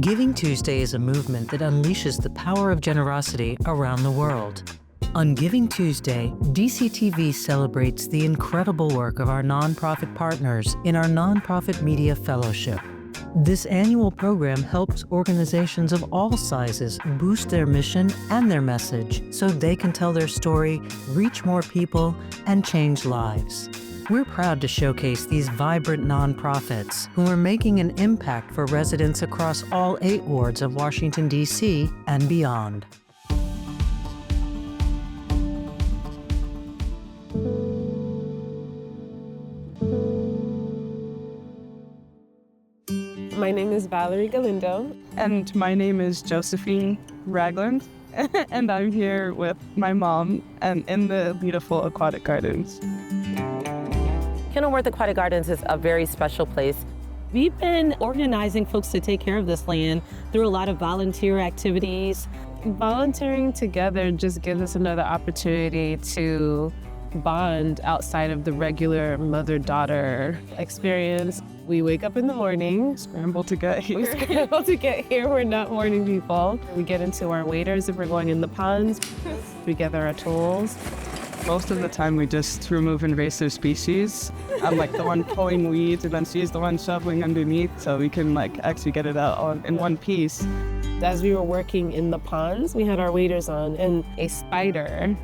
Giving Tuesday is a movement that unleashes the power of generosity around the world. On Giving Tuesday, DCTV celebrates the incredible work of our nonprofit partners in our Nonprofit Media Fellowship. This annual program helps organizations of all sizes boost their mission and their message so they can tell their story, reach more people, and change lives. We're proud to showcase these vibrant nonprofits who are making an impact for residents across all 8 wards of Washington, D.C. and beyond. My name is Valerie Galindo. And my name is Josephine Ragland, and I'm here with my mom and in the beautiful Aquatic Gardens. Kenilworth Aquatic Gardens is a very special place. We've been organizing folks to take care of this land through a lot of volunteer activities. Volunteering together just gives us another opportunity to bond outside of the regular mother-daughter experience. We wake up in the morning, Scramble to get here. We scramble to get here. We're not morning people. We get into our waders if we're going in the ponds. We gather our tools. Most of the time we just remove invasive species. I'm like the one pulling weeds and then she's the one shoveling underneath so we can actually get it out in one piece. As we were working in the ponds, we had our waders on and a spider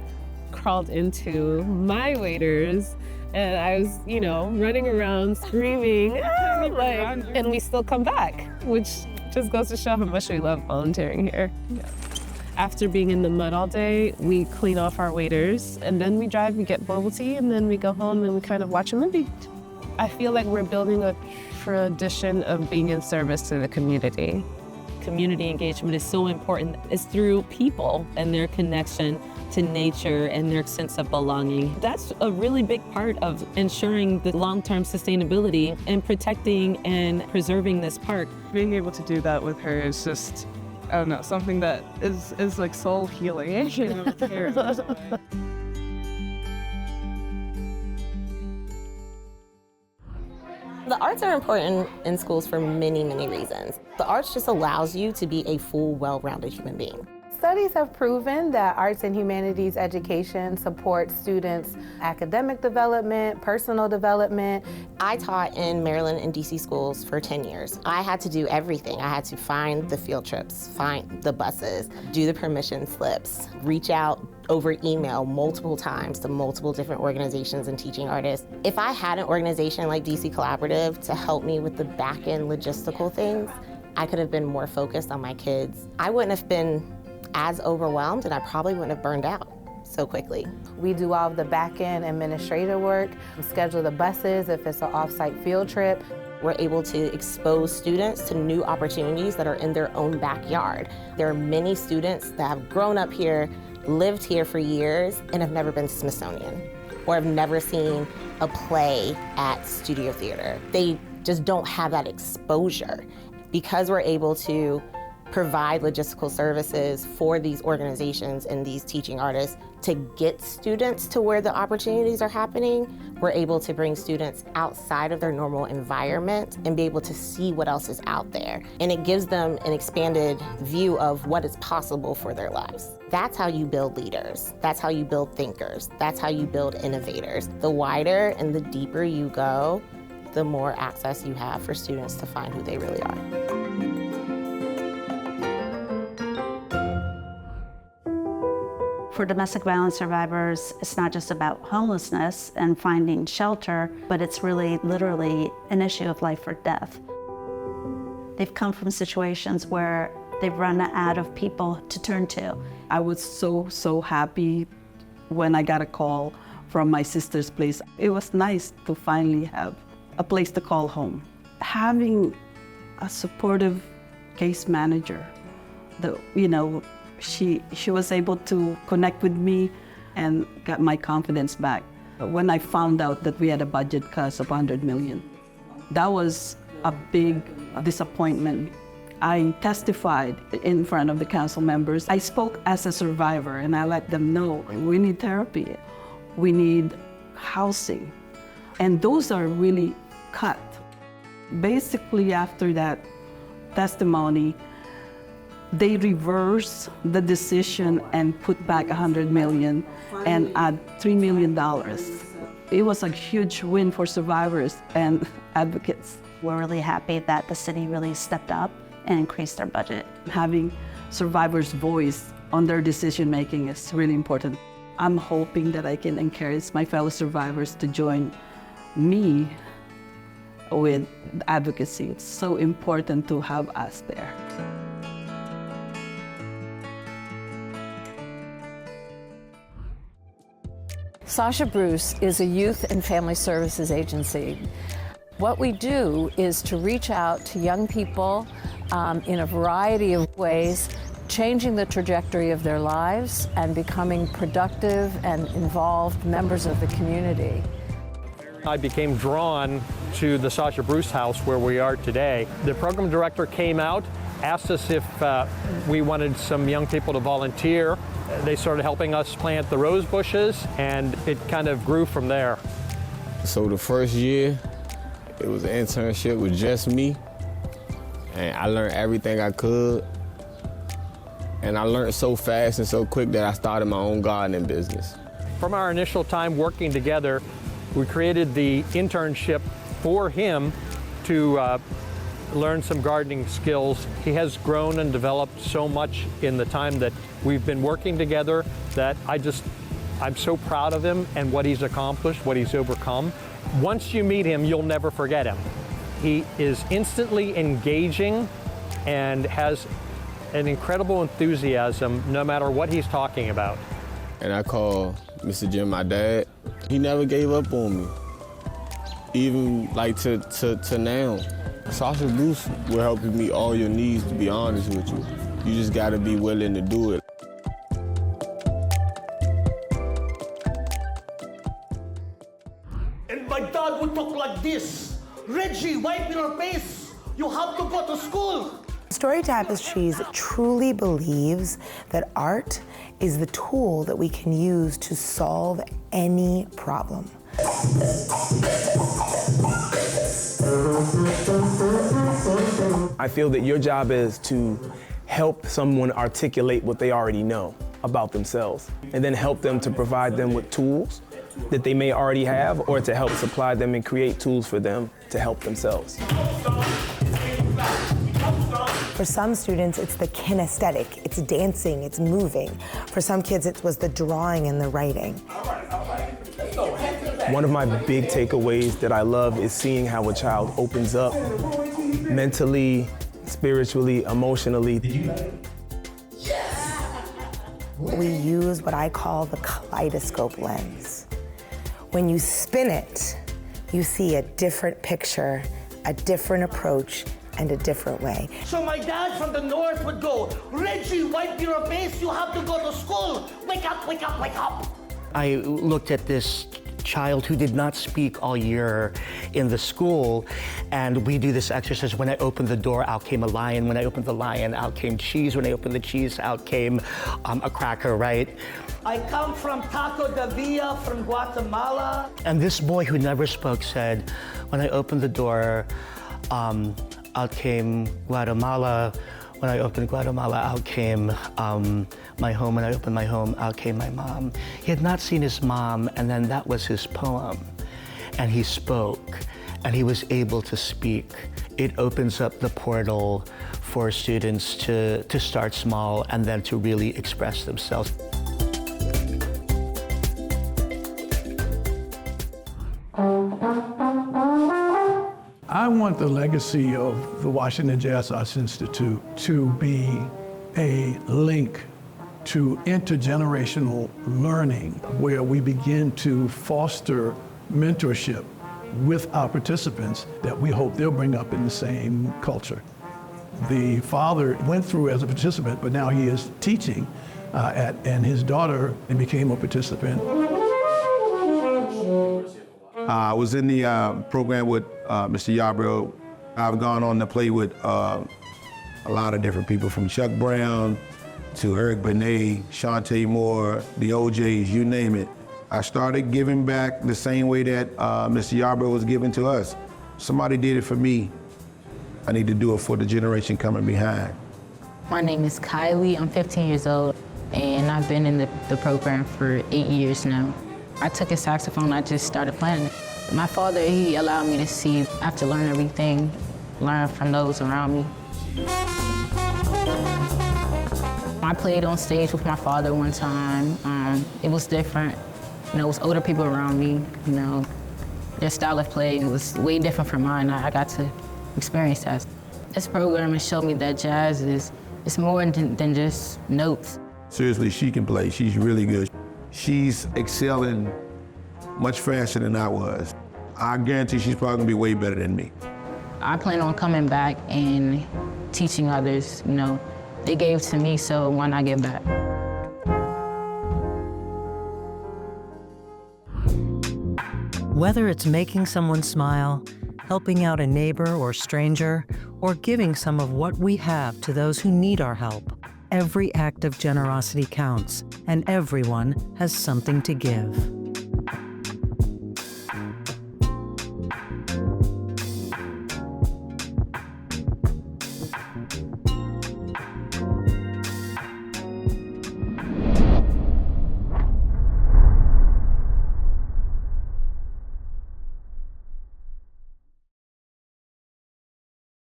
crawled into my waders and I was, running around screaming, and we still come back, which just goes to show how much we love volunteering here. Yeah. After being in the mud all day, we clean off our waders and then we drive, we get bubble tea, and then we go home and we kind of watch a movie. I feel like we're building a tradition of being in service to the community. Community engagement is so important. It's through people and their connection to nature and their sense of belonging. That's a really big part of ensuring the long-term sustainability and protecting and preserving this park. Being able to do that with her is just, I don't know, something that is like soul healing. The arts are important in schools for many, many reasons. The arts just allows you to be a full, well-rounded human being. Studies have proven that arts and humanities education supports students' academic development, personal development. I taught in Maryland and DC schools for 10 years. I had to do everything. I had to find the field trips, find the buses, do the permission slips, reach out over email multiple times to multiple different organizations and teaching artists. If I had an organization like DC Collaborative to help me with the back-end logistical things, I could have been more focused on my kids. I wouldn't have been as overwhelmed and I probably wouldn't have burned out so quickly. We do all of the back-end administrative work, schedule the buses if it's an off-site field trip. We're able to expose students to new opportunities that are in their own backyard. There are many students that have grown up here, lived here for years, and have never been to Smithsonian or have never seen a play at Studio Theater. They just don't have that exposure. Because we're able to provide logistical services for these organizations and these teaching artists to get students to where the opportunities are happening, we're able to bring students outside of their normal environment and be able to see what else is out there. And it gives them an expanded view of what is possible for their lives. That's how you build leaders. That's how you build thinkers. That's how you build innovators. The wider and the deeper you go, the more access you have for students to find who they really are. For domestic violence survivors, it's not just about homelessness and finding shelter, but it's really literally an issue of life or death. They've come from situations where they've run out of people to turn to. I was so happy when I got a call from my sister's place. It was nice to finally have a place to call home. Having a supportive case manager that, she was able to connect with me and got my confidence back. When I found out that we had a budget cut of $100 million, that was a big disappointment. I testified in front of the council members. I spoke as a survivor and I let them know we need therapy, we need housing, and those are really cut. Basically after that testimony, They reversed the decision and put back $100 million and add $3 million. It was a huge win for survivors and advocates. We're really happy that the city really stepped up and increased their budget. Having survivors' voice on their decision making is really important. I'm hoping that I can encourage my fellow survivors to join me with advocacy. It's so important to have us there. Sasha Bruce is a youth and family services agency. What we do is to reach out to young people in a variety of ways, changing the trajectory of their lives and becoming productive and involved members of the community. I became drawn to the Sasha Bruce House where we are today. The program director came out, asked us if we wanted some young people to volunteer. They started helping us plant the rose bushes, and it kind of grew from there. So the first year, it was an internship with just me, and I learned everything I could. And I learned so fast and so quick that I started my own gardening business. From our initial time working together, we created the internship for him to learn some gardening skills. He has grown and developed so much in the time that we've been working together that I'm so proud of him and what he's accomplished, what he's overcome. Once you meet him, you'll never forget him. He is instantly engaging and has an incredible enthusiasm no matter what he's talking about. And I call Mr. Jim my dad. He never gave up on me, even like to now. Sasha Bruce will help you meet all your needs, to be honest with you. You just gotta be willing to do it. And my dad would talk like this. Reggie, wipe your face. You have to go to school. Story Tapestries truly believes that art is the tool that we can use to solve any problem. I feel that your job is to help someone articulate what they already know about themselves, and then help them to provide them with tools that they may already have, or to help supply them and create tools for them to help themselves. For some students, it's the kinesthetic, it's dancing, it's moving. For some kids, it was the drawing and the writing. One of my big takeaways that I love is seeing how a child opens up mentally, spiritually, emotionally. We use what I call the kaleidoscope lens. When you spin it, you see a different picture, a different approach, and a different way. So my dad from the north would go, Reggie, wipe your face, you have to go to school. Wake up, wake up, wake up. I looked at this child who did not speak all year in the school, and we do this exercise. When I opened the door, out came a lion. When I opened the lion, out came cheese. When I opened the cheese, out came a cracker, right? I come from Taco de Villa from Guatemala. And this boy who never spoke said, when I opened the door, out came Guatemala. When I opened Guatemala, out came my home. When I opened my home, out came my mom. He had not seen his mom, and then that was his poem. And he spoke, and he was able to speak. It opens up the portal for students to start small and then to really express themselves. I want the legacy of the Washington Jazz Arts Institute to be a link to intergenerational learning, where we begin to foster mentorship with our participants that we hope they'll bring up in the same culture. The father went through as a participant, but now he is teaching, and his daughter became a participant. I was in the program with Mr. Yarbrough. I've gone on to play with a lot of different people, from Chuck Brown to Eric Benet, Shantae Moore, the OJs, you name it. I started giving back the same way that Mr. Yarbrough was giving to us. Somebody did it for me. I need to do it for the generation coming behind. My name is Kylie. I'm 15 years old, and I've been in the program for 8 years now. I took a saxophone, I just started playing it. My father, he allowed me to see. I have to learn everything, learn from those around me. I played on stage with my father one time. It was different. You know, it was older people around me, you know. Their style of play was way different from mine. I got to experience that. This program has shown me that jazz it's more than just notes. Seriously, she can play. She's really good. She's excelling much faster than I was. I guarantee she's probably gonna be way better than me. I plan on coming back and teaching others, you know. They gave to me, so why not give back? Whether it's making someone smile, helping out a neighbor or stranger, or giving some of what we have to those who need our help, every act of generosity counts, and everyone has something to give.